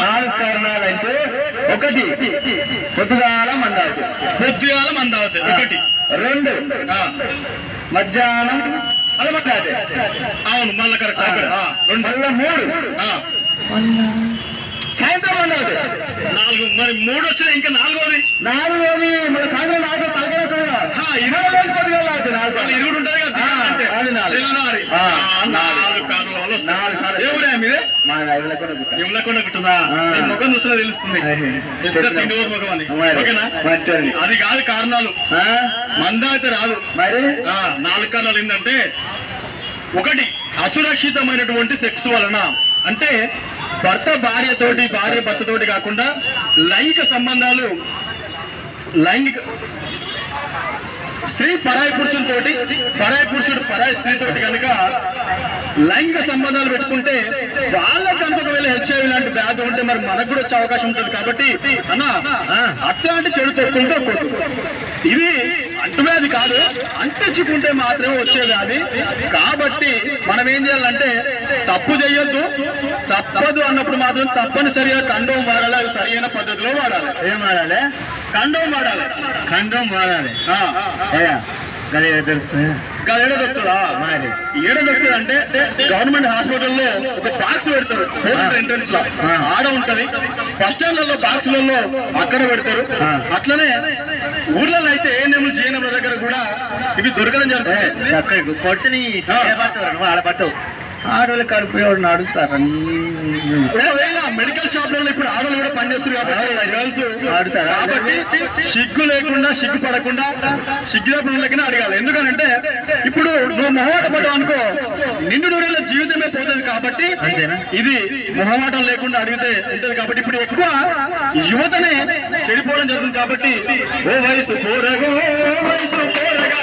నాలుగు కారణాలు అంటే ఒకటి పొద్దుగాల మందావతి ఒకటి, రెండు మధ్యాహ్నం అలమకాదే, అవును మళ్ళీ కరెక్ట్, మళ్ళా మూడు సాయంత్రం మందావతి, నాలుగు. మరి మూడు వచ్చిన ఇంకా నాలుగోది మన సాయంత్రం నాలుగు తలకర పొద్దుగాల ఇరుగుడు ఉంటది కదా, ముఖం చూసినా తెలుస్తుంది ముఖం అని. ఓకేనా? అది కాదు కారణాలు, మందావతి రాదు. మరి నాలుగు కారణాలు ఏంటంటే ఒకటి అసురక్షితమైనటువంటి సెక్స్ వలన, అంటే భర్త భార్యతోటి భార్య భర్తతోటి కాకుండా లైంగిక సంబంధాలు, స్త్రీ పరాయి పురుషులతోటి, పరాయి పురుషుడు పరాయి స్త్రీతోటి కనుక లైంగిక సంబంధాలు పెట్టుకుంటే వాళ్ళకంత ఒకవేళ హెచ్ఐవి లాంటి వ్యాధి ఉంటే మరి మనకు కూడా వచ్చే అవకాశం ఉంటుంది. కాబట్టి అన్న అట్లాంటి చెడు తొక్కులతో ఇది అంటువ్యాధి కాదు, అంటించుకుంటే మాత్రమే వచ్చే వ్యాధి. కాబట్టి మనం ఏం చేయాలంటే తప్పు చేయొద్దు, తప్పదు అన్నప్పుడు మాత్రం తప్పనిసరిగా కండోమ్ వాడాలి. అది సరైన పద్ధతిలో వాడాలి. ఏం వాడాలి? కండోమ్ వాడాలి. ఏడ దొరుకుతుందా? మరి ఏడ దొరుకుతుంది అంటే గవర్నమెంట్ హాస్పిటల్లో ఒక బాక్స్ పెడతారు, ఎంట్రన్స్ లో ఆడ ఉంటది. బస్ స్టాండ్లలో బాక్సులలో అక్కడ పెడతారు. అట్లనే ఊర్లలో అయితే ఏఎన్ఎంలు జిఎన్ఎంల దగ్గర కూడా ఇవి దొరకడం జరుగుతుంది. కొడుతుని ఆడపడతావు ఆడవాళ్ళు కడుపు ఎవరిని అడుగుతారు. మెడికల్ షాప్లలో ఇప్పుడు ఆడవాళ్ళు కూడా పనిచేస్తారు కాబట్టి గర్ల్స్ అడుగుతారు. కాబట్టి సిగ్గు లేకుండా, సిగ్గు పడకుండా, సిగ్గులకి అడగాలి. ఎందుకనంటే ఇప్పుడు నువ్వు మొహమాట పడ్డావు అనుకో, నిండు నూనెల జీవితమే పోతుంది. కాబట్టి ఇది మొహమాటం లేకుండా అడిగితే ఉంటుంది. కాబట్టి ఇప్పుడు ఎక్కువ యువతనే చెడిపోవడం జరుగుతుంది. కాబట్టి ఓ వయసు పోరగో, వయసు పోరగా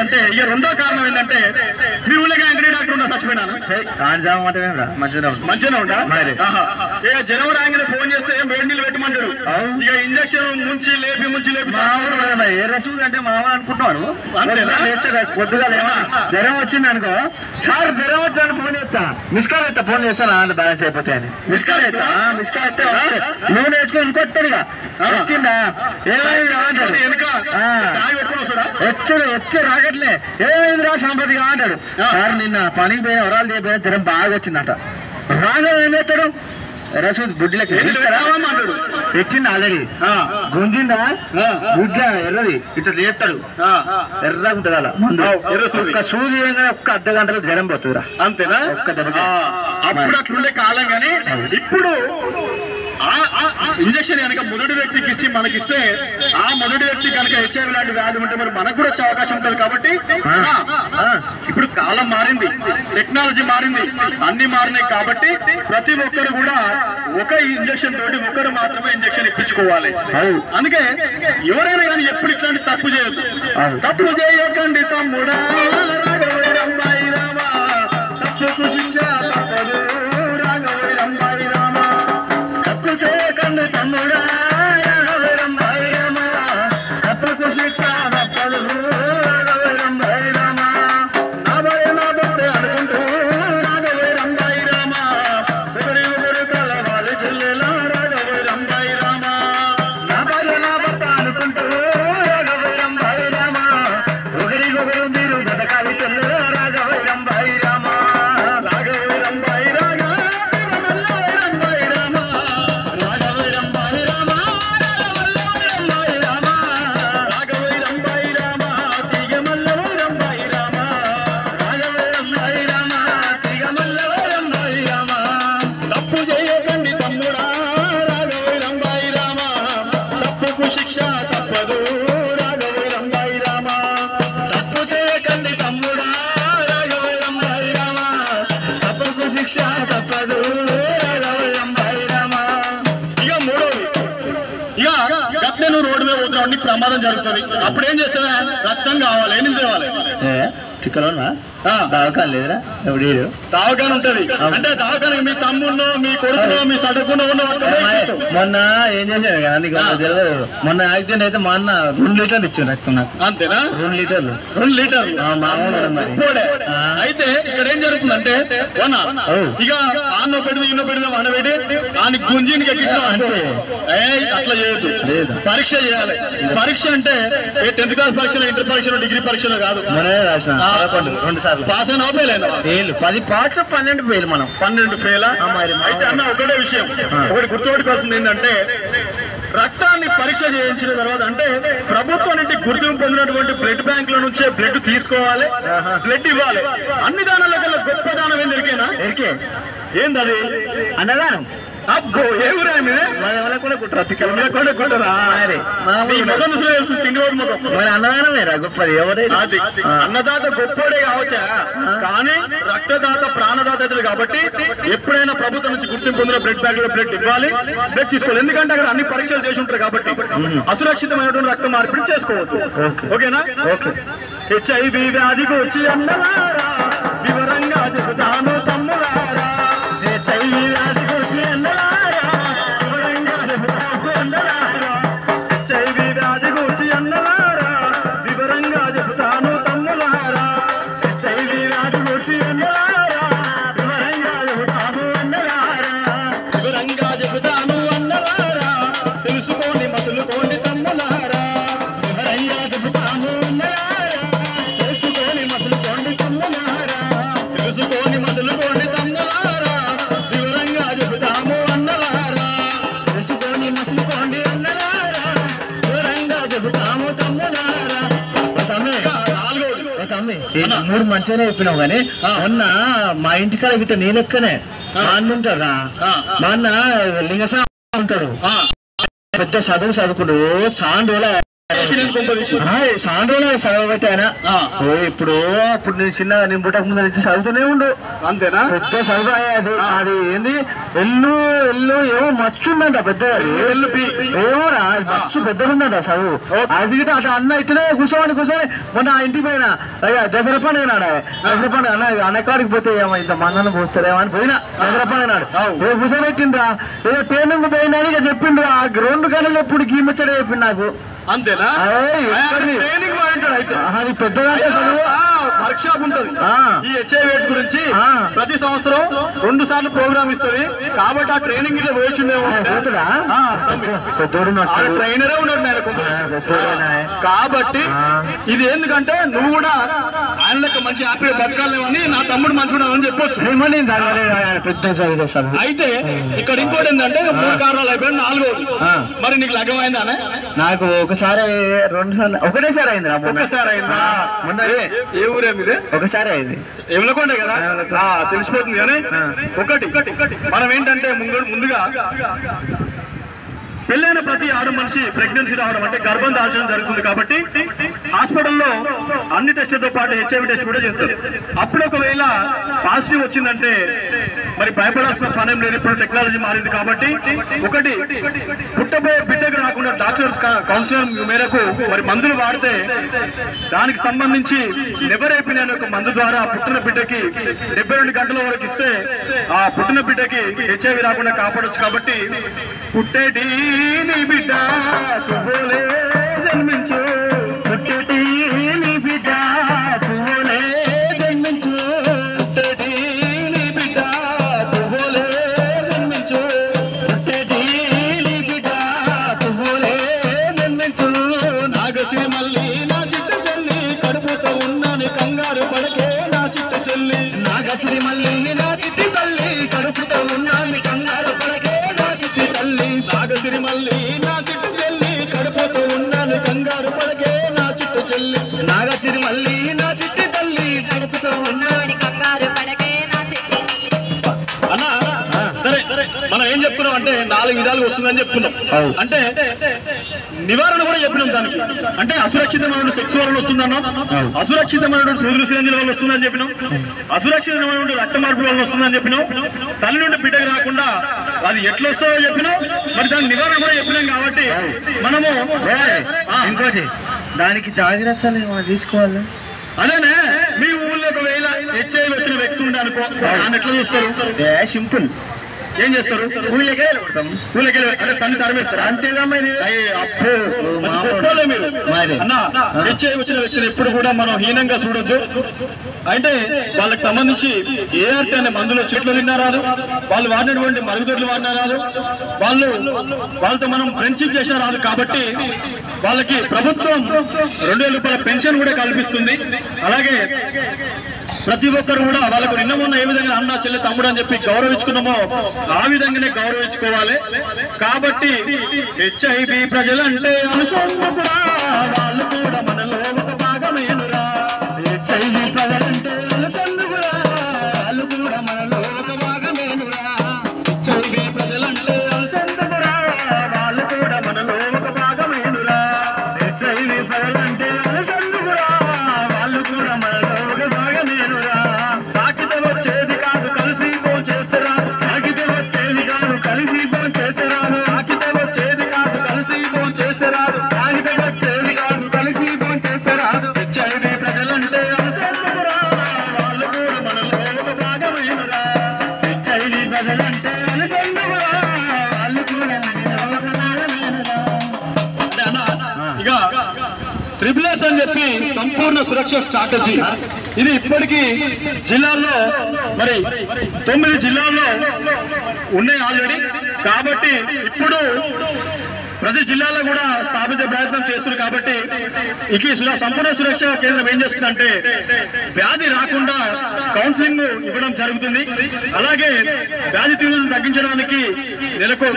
అంటే ఇక రెండో కారణం ఏంటంటే మీ ఊళ్ళగా ఎంకరీ డాక్టర్ ఉన్నా చచ్చిపోయినాను మంచిగా ఉంటా. జనం రాగానే ఫోన్ చేస్తే వేడి నీళ్ళు పెట్టమంటాడు. ఇక ఇంజక్షన్ ముంచి లేపి ఏ రసూలు అంటే మామూలు అనుకుంటున్నాను. పొద్దుగా జ్వరం వచ్చింది అనుకో, సార్ జ్వరం వచ్చిందని ఫోన్ చేస్తా, మిస్ కాల్ ఎత్తా, ఫోన్ చేస్తాను అంటే బ్యాలెన్స్ అయిపోతాయి అని మిస్ కాల్ ఎత్తా. నువ్వు నేర్చుకుని ఇంకొస్తాడు ఇక వచ్చిందా ఏమైంది వెనుక వచ్చి రాగట్లే ఏమైంది రా సంపతిగా అంటాడు. సార్ నిన్న పనికి పోయిన వరాలు చేయకపోయినా జ్వరం బాగా వచ్చిందంట. రాగా ఏం చేస్తాడు, రసూద్ బుడ్డిలకి అంటాడు. తెచ్చింది ఆల్రెడీ గుంజిందా గుడ్డ ఎర్రది ఇట్లా లేపుతాడు, ఎర్రగా ఉంటుంది అలా ముందు. ఒక్క సూది ఒక్క అర్ధ గంటలో జ్వరం పోతుందిరా. అంతేనా? ఒక్క దెబ్బ. అప్పుడు అట్లుండే కాలం. కానీ ఇప్పుడు ఇంజక్షన్ కనుక మొదటి వ్యక్తికి ఇచ్చి మనకిస్తే ఆ మొదటి వ్యక్తి కనుక హెచ్ఐవి లాంటి వ్యాధి ఉంటే మరి మనకు కూడా వచ్చే అవకాశం ఉంటుంది. కాబట్టి ఇప్పుడు కాలం మారింది, టెక్నాలజీ మారింది, అన్ని మారినాయి. కాబట్టి ప్రతి ఒక్కరు కూడా ఒక ఇంజక్షన్ తోటి ఒకరు మాత్రమే ఇంజక్షన్ ఇప్పించుకోవాలి. అందుకే ఎవరైనా కానీ ఎప్పుడు ఇట్లాంటి తప్పు చేయొద్దు. తప్పు చేయకండి తమ్ముడా, తప్పుకు శిక్ష తప్పదు, చేయకండి తమ్ముడా, తప్పుకు శిక్ష తప్పదు, నా భయ నా భక్తి అనుకుంటూ రాఘవైరంబాయి రామ, ఒకరి ఒకరు కలవాలి చెల్లెలా రాఘవైరంబాయి రామ, నా భయ నా భక్తి అనుకుంటూ రాఘవైరంబాయి రామ, ఒకరికొకరు మీరు బతకాలి. సంబంధం జరుగుతుంది. అప్పుడు ఏం చేస్తావా? రక్తం కావాలి, ఏం తేవాలి? చిక్కలోనా దావకాన్ లేదురా ఎవడు దావకాన్ ఉంటది. అంటే దావకానికి మీ తమ్ముడు, మీ కొడుకు, మీ సడకుండా ఉన్న మొన్న ఏం చేశాను కదా నీకు తెలియదు. మొన్న యాక్సిడెంట్ అయితే మా అన్న 2 లీటర్లు ఇచ్చింది రక్తం నాకు. అంతేనా? 2 లీటర్లు. మామూలు మరి. అయితే ఇక్కడ ఏం జరుగుతుందంటే ఇక ఆన్న పెడితే ఈయన పెడితే మన పెట్టి ఆయన గుంజిని ఎక్కించాం అంటే అట్లా చేయొద్దు. పరీక్ష చేయాలి. పరీక్ష అంటే 10th క్లాస్ పరీక్షలు, ఇంటర్ పరీక్షలు, డిగ్రీ పరీక్షలు కాదు. రాసిన 2 సార్లు పాస్ అయినా ఫెయిల్ 10 పాస్ 12 ఫెయిల్. మనం 12 ఫెయిల్. అయితే అన్న ఒకటే విషయం, ఒకటి గుర్తుపెట్టుకోవాల్సింది ఏంటంటే రక్తాన్ని పరీక్ష చేయించిన తర్వాత అంటే ప్రభుత్వం నుండి గుర్తింపు పొందినటువంటి బ్లడ్ బ్యాంకుల నుంచే బ్లడ్ తీసుకోవాలి, బ్లడ్ ఇవ్వాలి. అన్ని దానాల కల్లా గొప్ప దానం ఏం దొరికేనా? ఏంది అది? అన్నదానం. అబ్బో ఏ ఊరా కూడా కుట్టరా తిండి ముఖం. మరి అన్నదానమేరా గొప్పది. ఎవరైనా అన్నదాత గొప్పోడే కావచ్చా, కానీ రక్తదాత ప్రాణదాత కాబట్టి ఎప్పుడైనా ప్రభుత్వం నుంచి గుర్తింపు పొందిన బ్లడ్ బ్యాంక్ లో బ్లడ్ ఇవ్వాలి, బ్లడ్ తీసుకోవాలి. ఎందుకంటే అక్కడ అన్ని పరీక్షలు చేసి ఉంటారు కాబట్టి అసురక్షితమైనటువంటి రక్త మార్పిడి చేసుకోవచ్చు. ఓకేనా? ఓకే. HIV వ్యాధి గురించి అన్నలారా వివరంగా చెబుతాను తమ్ములారా. HIV వ్యాధి గురించి అన్నలారా వివరంగా చెబుతాను అన్నలారా. HIV వ్యాధి గురించి అన్నలారా వివరంగా చెబుతాను తమ్ములారా. HIV వ్యాధి గురించి అన్నలారా వివరంగా చెబుతాను అన్నలారా. వివరంగా చెబుతాను అన్నలారా, తెలుసుకోండి మసులుకోండి తమ్ములారా. వివరంగా చెబుతాను అన్నలారా, తెలుసుకోండి మసులుకోండి తమ్ములారా. తెలుసుకోండి మసులుకోండి తమ్ములారా, వివరంగా చెబుతాము అన్నలారా. తెలుసుకోండి మసులుకోండి అన్నలారా, వివరంగా చెబుతాము తమ్ములారా. తమ్మి 3 మంచిగానే చెప్పినావు కానీ మొన్న మా ఇంటికాడ గిట్ట నీ లెక్కనే మా అన్న ఉంటారా, మా అన్న లింగసా ఉంటాడు. పెద్ద చదువుకుంటూ సాండోలా చదవబట్టి ఆయన ఇప్పుడు నేను చిన్నగా నేను పుట్టక ముందు నుంచి చదువుతూనే ఉండు. అంతేనా? పెద్ద చదువు అయ్యేది. అది ఏంది ఎల్లు ఏమో మచ్చు ఉందంట పెద్ద ఏమోరా మచ్చు పెద్దగా ఉందంట చదువు. అది గిట్ట అట్లా అన్న ఇట్లనే కూర్చోమని మొన్న ఆ ఇంటికి పోయినా దసరా పండుగ నాడు. దసరా పండుగ అన్న అన్నకాడికి పోతే ఏమో ఇంత మన్నను పోస్తారేమో అని పోయినా. దసరా పండుగ నాడు కూర్చోబెట్టిండ్రా ఏదో ట్రైనింగ్ పోయినా ఇక చెప్పిండ్రు. ఆ 2 గంటలు ఎప్పుడు గీముచ్చడే చెప్పిండు నాకు. అంతేనా? ట్రైనింగ్ అయితే అది పెద్దగా వర్క్ షాప్ ఉంటుంది. ఈ HIV AIDS గురించి ప్రతి సంవత్సరం 2 సార్లు ప్రోగ్రామ్ ఇస్తుంది. కాబట్టి ఆ ట్రైనింగ్ ఇట్లా పోయొచ్చిందేమో. ట్రైనరే ఉన్నాడు కాబట్టి ఇది ఎందుకంటే నువ్వు కూడా ఆయన లెక్క మంచి హ్యాపీగా బతకాలేమని నా తమ్ముడు మంచిగా అని చెప్పొచ్చు. అయితే ఇక్కడ ఇంకోటి ఏంటంటే 3 కారణాలు అయిపోయాడు, 4వది మరి నీకు లగ్గమైందానే? నాకు ఒకసారి 2 సార్లు ఒకటేసారి అయింది. ఒక్కసారి అయిందా? మొన్న ఏ ఊరే మీదే? ఒకసారి అయింది. ఎవలకొండే కదా తెలిసిపోతుంది. కానీ ఒకటి మనం ఏంటంటే ముందుగా పెళ్ళైన ప్రతి ఆడ మనిషి ప్రెగ్నెన్సీ రావడం అంటే గర్భం దాల్చడం జరుగుతుంది. కాబట్టి హాస్పిటల్లో అన్ని టెస్టులతో పాటు HIV టెస్ట్ కూడా చేస్తారు. అప్పుడు ఒకవేళ పాజిటివ్ వచ్చిందంటే మరి భయపడాల్సిన పనేం లేదు. ఇప్పుడు టెక్నాలజీ మారింది కాబట్టి ఒకటి పుట్టబోయే బిడ్డకు రాకుండా డాక్టర్స్ కౌన్సిలర్ మేరకు మరి మందులు వాడితే దానికి సంబంధించి నెవరేపిన్ అనే ఒక మందు ద్వారా పుట్టిన బిడ్డకి 72 గంటల వరకు ఇస్తే ఆ పుట్టిన బిడ్డకి HIV రాకుండా కాపాడొచ్చు. కాబట్టి పుట్టేటి నీ బిడ్డ పువ్వులే జన్మించు, పుట్టేటి నీ బిడ్డ పువ్వులే జన్మించు, పుట్టేటి నీ బిడ్డ పువ్వులే జన్మించు, పుట్టేటి నీ బిడ్డ పువ్వులే జన్మించు. నాగశ్రీ మళ్ళీ నా చిట్టు చెల్లి కడుపుతో ఉన్నాను కంగారు పడకే నా చిట్టు చెల్లి. నాగశ్రీ మళ్ళీ నా చిట్టి తల్లి కడుపుతో ఉన్నాను కంగారు పడకే నా చిట్టి తల్లి. నాగశ్రీ మళ్ళీ నా చిట్టు చెల్లి కడుపుతో ఉన్నాను కంగారు పడకే నా చిట్టు చెల్లి. నాగశ్రీ మళ్ళీ నా చిట్టి తల్లి కడుపుతో ఉన్నాను కంగారు పడకే నా చిట్టి. అన్నా సరే మనం ఏం చెప్పుకున్నాం అంటే 4 విధాలుగా వస్తుందని చెప్పుకున్నాం. అంటే నివారణ కూడా చెప్పినాం దానికి. అంటే అసురక్షితమైన సెక్స్ వల్ల వస్తుందన్నాం, అసురక్షితమైన సూర్యుడు సిరంజుల వల్ల వస్తుందని చెప్పినాం, అసురక్షితమైన రక్త మార్పుల వల్ల వస్తుందని చెప్పినాం, తల్లి నుండి బిడ్డకు రాకుండా అది ఎట్లా వస్తుందో చెప్పినాం. మరి దాని నివారణ కూడా చెప్పినాం కాబట్టి మనము ఇంకోటి దానికి జాగ్రత్తలు తీసుకోవాలి. అదేనే మీ ఊళ్ళో ఒకవేళ హెచ్ఐవి వచ్చిన వ్యక్తి ఉండే అనుకో, దాన్ని ఎట్లా చూస్తారు? సింపుల్. ఏం చేస్తారు? ఊళ్ళకే అంటే తన్ని తరిమేస్తారు అంతేగా. మరి మీరు అన్న హెచ్ఐవి వచ్చిన వ్యక్తిని ఎప్పుడు కూడా మనం హీనంగా చూడొద్దు. అంటే వాళ్ళకి సంబంధించి ఏఆర్టీ అనే మందులు చెట్లు తిన్నా రాదు, వాళ్ళు వాడినటువంటి మరుగుదొడ్లు వాడినా రాదు, వాళ్ళతో మనం ఫ్రెండ్షిప్ చేసినా రాదు. కాబట్టి వాళ్ళకి ప్రభుత్వం 2000 రూపాయల పెన్షన్ కూడా కల్పిస్తుంది. అలాగే ప్రతి ఒక్కరు కూడా వాళ్ళకు నిన్న మొన్న ఏ విధంగా అన్న చెల్లె తమ్ముడు అని చెప్పి గౌరవించుకున్నామో ఆ విధంగానే గౌరవించుకోవాలి. కాబట్టి హెచ్ఐవి ప్రజలంటే అనుసంధానరా, వాళ్ళు కూడా మనలో ఒక భాగమేనురా. హెచ్ఐవి ప్రజలంటే అనుసంధానరా, వాళ్ళు కూడా మనలో ఒక భాగమేనురా. హెచ్ఐవి ప్రజలంటే అనుసంధానరా, వాళ్ళు కూడా మనలో ఒక భాగమేనురా. హెచ్ఐవి ప్రజలంటే అనుసంధానరా, వాళ్ళు కూడా మనలో ఒక భాగమేనురా. తాకితే వచ్చేది కాదు కలిసి చేసరా, తాకితే వచ్చేది కాదు కలిసి చేసరాదు, తాకితే వచ్చేది కాదు కలిసి చేసరాదు, తాకితే వచ్చేది కాదు కలిసి చేసరాదు. హెచ్ఐవి ప్రజలంటే అనుసంధానరా, వాళ్ళు కూడా మనలో ఒక భాగమేనురా. హెచ్ఐవి ప్రజలంటే అనుసంధానరా, వాళ్ళు కూడా మనలో ఒక భాగమేనురా. ఇక ట్రిపుల్ఎస్ అని చెప్పి సంపూర్ణ సురక్ష స్ట్రాటజీ, ఇది ఇప్పటికీ జిల్లాల్లో మరి 9 జిల్లాల్లో ఉన్నాయి ఆల్రెడీ. కాబట్టి ఇప్పుడు ప్రతి జిల్లాలో కూడా స్థాపించే ప్రయత్నం చేస్తున్నారు. కాబట్టి ఇక సంపూర్ణ సురక్ష కేంద్రం ఏం చేస్తుందంటే వ్యాధి రాకుండా కౌన్సిలింగ్ ఇవ్వడం జరుగుతుంది. అలాగే వ్యాధి తీవ్రతను తగ్గించడానికి నెలకు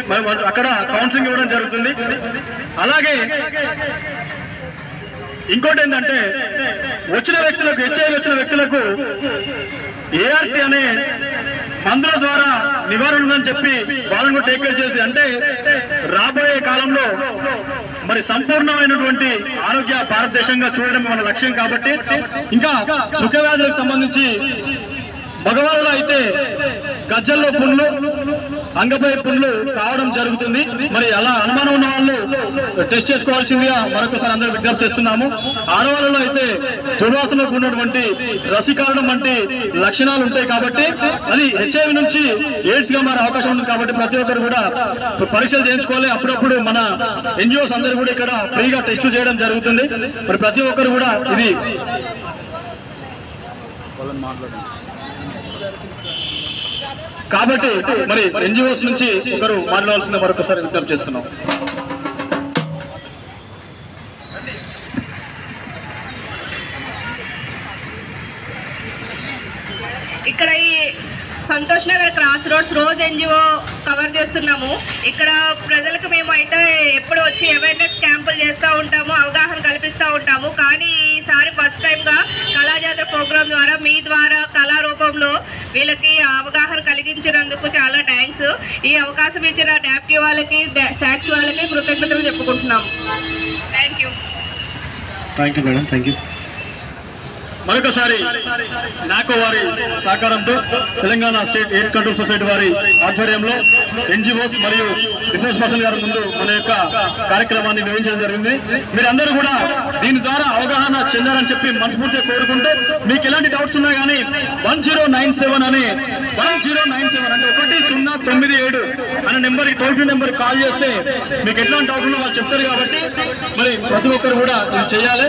అక్కడ కౌన్సిలింగ్ ఇవ్వడం జరుగుతుంది. అలాగే ఇంకోటి ఏంటంటే వచ్చిన వ్యక్తులకు హెచ్ఐవి వచ్చిన వ్యక్తులకు ఏఆర్టీ అనే మందుల ద్వారా నివారణ ఉందని చెప్పి వాళ్ళను టేక్ కేర్ చేసి, అంటే రాబోయే కాలంలో మరి సంపూర్ణమైనటువంటి ఆరోగ్య భారతదేశంగా చూడడం మన లక్ష్యం. కాబట్టి ఇంకా సుఖ వ్యాధులకు సంబంధించి మగవాళ్ళలో అయితే గజ్జల్లో పుండ్లు, అంగపై పుండ్లు కావడం జరుగుతుంది. మరి అలా అనుమానం ఉన్న వాళ్ళు టెస్ట్ చేసుకోవాల్సిందిగా మరొకసారి అందరూ విజ్ఞప్తి చేస్తున్నాము. ఆడవాళ్ళలో అయితే దుర్వాసనకు ఉన్నటువంటి రసికారణం వంటి లక్షణాలు ఉంటాయి. కాబట్టి అది హెచ్ఐవి నుంచి ఎయిడ్స్ గా మారే అవకాశం ఉంది. కాబట్టి ప్రతి ఒక్కరు కూడా పరీక్షలు చేయించుకోవాలి. అప్పుడప్పుడు మన ఎన్జిఓస్ అందరూ కూడా ఇక్కడ ఫ్రీగా టెస్టులు చేయడం జరుగుతుంది. మరి ప్రతి ఒక్కరు కూడా ఇది కాబట్టి మరి ఎన్జిఓస్ నుంచి ఒకరు మాట్లాడాల్సిన మరొకసారి విజ్ఞప్తి చేస్తున్నాం. ఇక్కడ ఈ సంతోష్ నగర్ క్రాస్ రోడ్స్ రోజు ఎన్జిఓ కవర్ చేస్తున్నాము. ఇక్కడ ప్రజలకు మేము అయితే ఎప్పుడు వచ్చి అవేర్నెస్ క్యాంపులు చేస్తూ ఉంటాము, అవగాహన కల్పిస్తూ ఉంటాము. కానీ ఈసారి ఫస్ట్ టైంగా కళాజాతర ప్రోగ్రాం ద్వారా మీ ద్వారా కళారూపంలో వీళ్ళకి అవగాహన కలిగించినందుకు చాలా థ్యాంక్స్. ఈ అవకాశం ఇచ్చిన డాప్టీ వాళ్ళకి, సాక్స్ వాళ్ళకి కృతజ్ఞతలు చెప్పుకుంటున్నాము. Thank you madam. Thank you. మరొకసారి నాకో వారి సహకారంతో Telangana state AIDS control society వారి ఆధ్వర్యంలో ఎన్జిఓస్ మరియు రిసోర్స్ పర్సన్ గారి ముందు మన యొక్క కార్యక్రమాన్ని నిర్వహించడం జరిగింది. మీరందరూ కూడా దీని ద్వారా అవగాహన చెందాలని చెప్పి మనస్ఫూర్తిగా కోరుకుంటూ, మీకు ఎలాంటి డౌట్స్ ఉన్నా కానీ 1097 అని 1097 అంటే 1097 అనే నెంబర్కి టోల్ ఫ్రీ నెంబర్ కాల్ చేస్తే మీకు ఎట్లాంటి డౌట్ ఉన్నా వాళ్ళు చెప్తారు. కాబట్టి మరి ప్రతి ఒక్కరు కూడా ఇది చేయాలి.